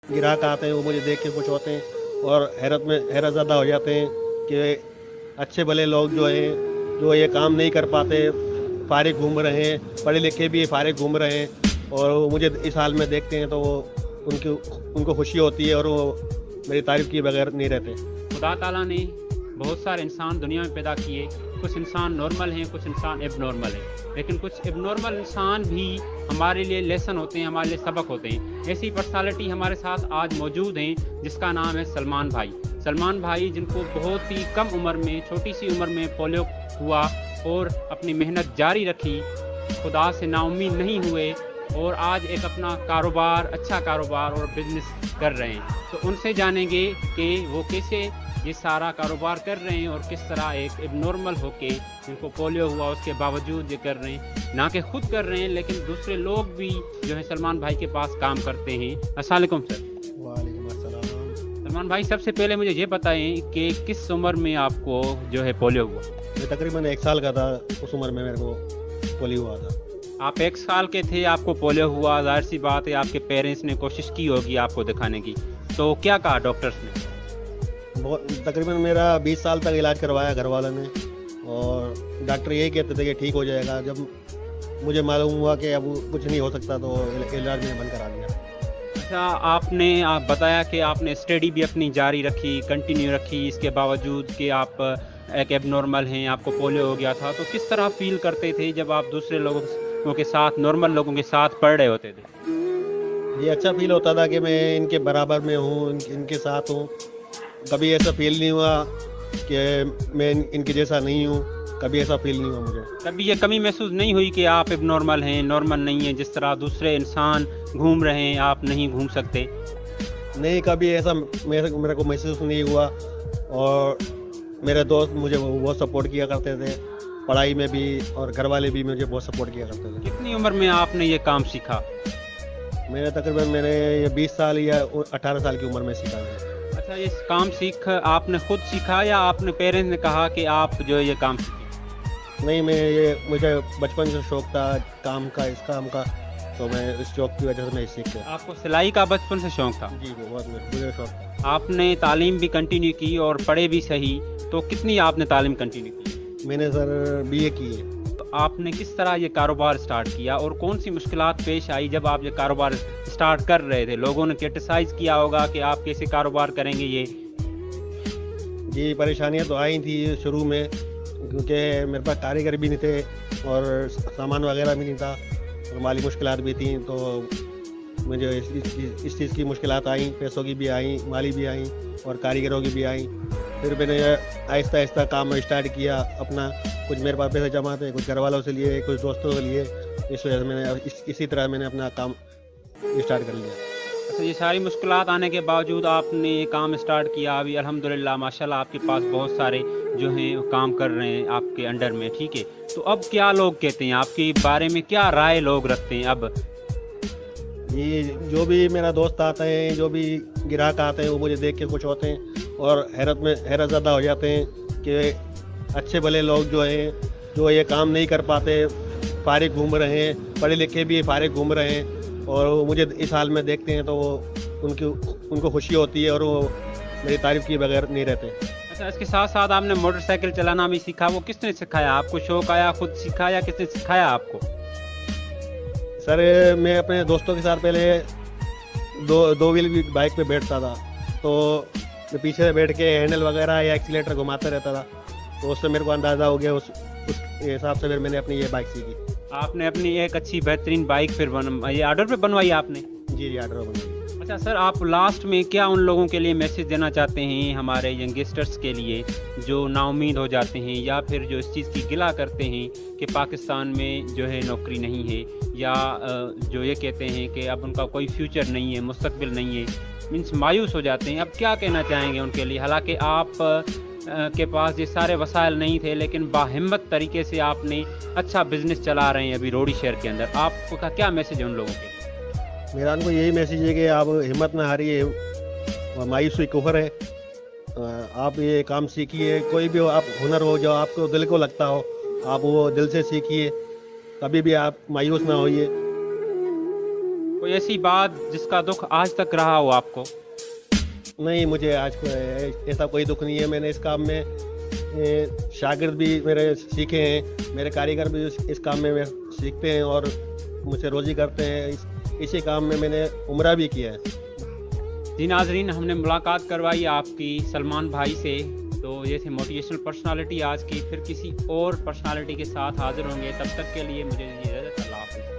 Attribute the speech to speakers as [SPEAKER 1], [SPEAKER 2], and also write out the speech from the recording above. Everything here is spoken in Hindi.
[SPEAKER 1] ग्राहक आते हैं वो मुझे देख के खुश होते हैं और हैरत ज़्यादा हो जाते हैं कि अच्छे भले लोग जो हैं जो ये काम नहीं कर पाते फारिग घूम रहे हैं, पढ़े लिखे भी फारिग घूम रहे हैं और वो मुझे इस हाल में देखते हैं तो वो उनकी उनको खुशी होती है और वो मेरी तारीफ़ किए बगैर नहीं रहते।
[SPEAKER 2] खुदा ताला ने बहुत सारे इंसान दुनिया में पैदा किए। कुछ इंसान नॉर्मल हैं, कुछ इंसान एबनॉर्मल हैं, लेकिन कुछ एबनॉर्मल इंसान भी हमारे लिए लेसन होते हैं, हमारे लिए सबक होते हैं। ऐसी पर्सनालिटी हमारे साथ आज मौजूद हैं जिसका नाम है सलमान भाई। सलमान भाई जिनको बहुत ही कम उम्र में, छोटी सी उम्र में पोलियो हुआ और अपनी मेहनत जारी रखी, खुदा से नाउम्मीद नहीं हुए और आज एक अपना कारोबार, अच्छा कारोबार और बिजनेस कर रहे हैं। तो उनसे जानेंगे कि वो कैसे ये सारा कारोबार कर रहे हैं और किस तरह एक एबनॉर्मल होके जिनको पोलियो हुआ उसके बावजूद ये कर रहे हैं, ना कि खुद कर रहे हैं लेकिन दूसरे लोग भी जो है सलमान भाई के पास काम करते हैं। अस्सलाम वालेकुम सर।
[SPEAKER 1] वालेकुम अस्सलाम।
[SPEAKER 2] सलमान भाई सबसे पहले मुझे ये बताएं कि किस उम्र में आपको जो है पोलियो हुआ?
[SPEAKER 1] मैं तकरीबन 1 साल का था, उस उम्र में मेरे को पोलियो हुआ था।
[SPEAKER 2] आप 1 साल के थे, आपको पोलियो हुआ, जाहिर सी बात है आपके पेरेंट्स ने कोशिश की होगी आपको दिखाने की, तो क्या कहा डॉक्टर्स ने?
[SPEAKER 1] बहुत तकरीबन मेरा 20 साल तक इलाज करवाया घर वालों ने और डॉक्टर यही कहते थे कि ठीक हो जाएगा। जब मुझे मालूम हुआ कि अब कुछ नहीं हो सकता तो इलाज मैंने बंद करा दिया।
[SPEAKER 2] अच्छा, आप बताया कि आपने स्टडी भी अपनी जारी रखी, कंटिन्यू रखी, इसके बावजूद कि आप एक एबनॉर्मल हैं, आपको पोलियो हो गया था, तो किस तरह फील करते थे जब आप दूसरे लोगों के साथ, नॉर्मल लोगों के साथ पढ़ रहे होते थे?
[SPEAKER 1] ये अच्छा फील होता था कि मैं इनके बराबर में हूँ, इनके साथ हूँ। कभी ऐसा फील नहीं हुआ कि मैं इनके जैसा नहीं हूँ, कभी ऐसा फील नहीं हुआ मुझे।
[SPEAKER 2] कभी ये कमी महसूस नहीं हुई कि आप एबनॉर्मल हैं, नॉर्मल नहीं हैं, जिस तरह दूसरे इंसान घूम रहे हैं आप नहीं घूम सकते?
[SPEAKER 1] नहीं, कभी ऐसा मेरे को महसूस नहीं हुआ और मेरे दोस्त मुझे बहुत सपोर्ट किया करते थे, पढ़ाई में भी, और घर वाले भी मुझे बहुत सपोर्ट किया करते थे।
[SPEAKER 2] कितनी उम्र में आपने ये काम सीखा?
[SPEAKER 1] मैंने ये 20 साल या 18 साल की उम्र में सीखा है।
[SPEAKER 2] अच्छा, ये काम सीख आपने खुद सीखा या आपने पेरेंट्स ने कहा कि आप जो ये काम सीखें?
[SPEAKER 1] नहीं, मुझे बचपन से शौक था काम का, इस काम का, तो मैं इस शौक की वजह से मैं सीख गया।
[SPEAKER 2] आपको सिलाई का बचपन से शौक था?
[SPEAKER 1] जी, बहुत मुझे शौक था।
[SPEAKER 2] आपने तालीम भी कंटिन्यू की और पढ़े भी सही, तो कितनी आपने तालीम कंटिन्यू की?
[SPEAKER 1] मैंने सर BA की है।
[SPEAKER 2] तो आपने किस तरह ये कारोबार स्टार्ट किया और कौन सी मुश्किलात पेश आई जब आप ये कारोबार स्टार्ट कर रहे थे? लोगों ने क्रिटिसाइज किया होगा कि आप कैसे कारोबार करेंगे ये?
[SPEAKER 1] जी, परेशानियाँ तो आई थी शुरू में, क्योंकि मेरे पास कारीगर भी नहीं थे और सामान वगैरह भी नहीं था और माली मुश्किलात भी थी, तो मुझे इस चीज़ की मुश्किलात आई, पैसों की भी आई, माली भी आई और कारीगरों की भी आई। फिर मैंने आहिस्ता आहिस्ता काम स्टार्ट किया अपना। कुछ मेरे पास पैसे जमा थे, कुछ घर वालों से लिए, कुछ दोस्तों से लिए। इस वजह से मैंने इसी तरह मैंने अपना काम स्टार्ट कर लिया।
[SPEAKER 2] अच्छा, ये सारी मुश्किलात आने के बावजूद आपने ये काम स्टार्ट किया। अभी अल्हम्दुलिल्लाह माशाल्लाह आपके पास बहुत सारे जो हैं काम कर रहे हैं आपके अंडर में, ठीक है। तो अब क्या लोग कहते हैं आपके बारे में, क्या राय लोग रखते हैं अब?
[SPEAKER 1] ये जो भी मेरा दोस्त आता है, जो भी ग्राहक आते हैं वो मुझे देख के खुश होते हैं और हैरत ज़्यादा हो जाते हैं कि अच्छे भले लोग जो हैं जो ये काम नहीं कर पाते फारिग घूम रहे हैं, पढ़े लिखे भी फारिग घूम रहे हैं और वो मुझे इस हाल में देखते हैं तो वो उनको खुशी होती है और वो मेरी तारीफ़ किए बगैर नहीं रहते।
[SPEAKER 2] अच्छा, इसके साथ साथ आपने मोटरसाइकिल चलाना भी सीखा, वो किसने सिखाया आपको? शौक आया, खुद सीखा या किसने सिखाया आपको?
[SPEAKER 1] सर, मैं अपने दोस्तों के साथ पहले दो व्हील की बाइक पे बैठता था, तो मैं पीछे से बैठ के हैंडल वगैरह या एक्सीलेटर घुमाता रहता था, तो उससे मेरे को अंदाज़ा हो गया। उस हिसाब से फिर मैंने अपनी ये बाइक सीखी।
[SPEAKER 2] आपने अपनी एक अच्छी बेहतरीन बाइक फिर ये ऑर्डर पे बनवाई आपने?
[SPEAKER 1] जी, ऑर्डर बनाई।
[SPEAKER 2] अच्छा सर, आप लास्ट में क्या उन लोगों के लिए मैसेज देना चाहते हैं, हमारे यंगस्टर्स के लिए जो नाउमीद हो जाते हैं या फिर जो इस चीज़ की गिला करते हैं कि पाकिस्तान में जो है नौकरी नहीं है, या जो ये कहते हैं कि अब उनका कोई फ्यूचर नहीं है, मुस्तकबिल नहीं है, मीन्स मायूस हो जाते हैं, अब क्या कहना चाहेंगे उनके लिए? हालांकि आप के पास ये सारे वसाइल नहीं थे, लेकिन बाहिम्मत तरीके से आपने अच्छा बिजनेस चला रहे हैं अभी रोडी शहर के अंदर, आपका क्या मैसेज है उन लोगों के?
[SPEAKER 1] मेरा उनको यही मैसेज है कि आप हिम्मत ना हारिए, मायूसी कुफर है। आप ये काम सीखिए, कोई भी हो, आप हुनर हो जो आपको दिल को लगता हो, आप वो दिल से सीखिए, कभी भी आप मायूस ना होइए।
[SPEAKER 2] कोई ऐसी बात जिसका दुख आज तक रहा हो आपको?
[SPEAKER 1] नहीं, मुझे आज ऐसा कोई दुख नहीं है। मैंने इस काम में शागिर्द भी मेरे सीखे हैं, मेरे कारीगर भी इस काम में सीखते हैं और मुझसे रोज़ी करते हैं। इसी काम में मैंने उम्रा भी किया है।
[SPEAKER 2] जी नाजरीन, हमने मुलाकात करवाई आपकी सलमान भाई से। तो ये थे मोटिवेशनल पर्सनालिटी आज की। फिर किसी और पर्सनालिटी के साथ हाजिर होंगे, तब तक के लिए मुझे इजाज़त। अल्लाह हाफ़िज़।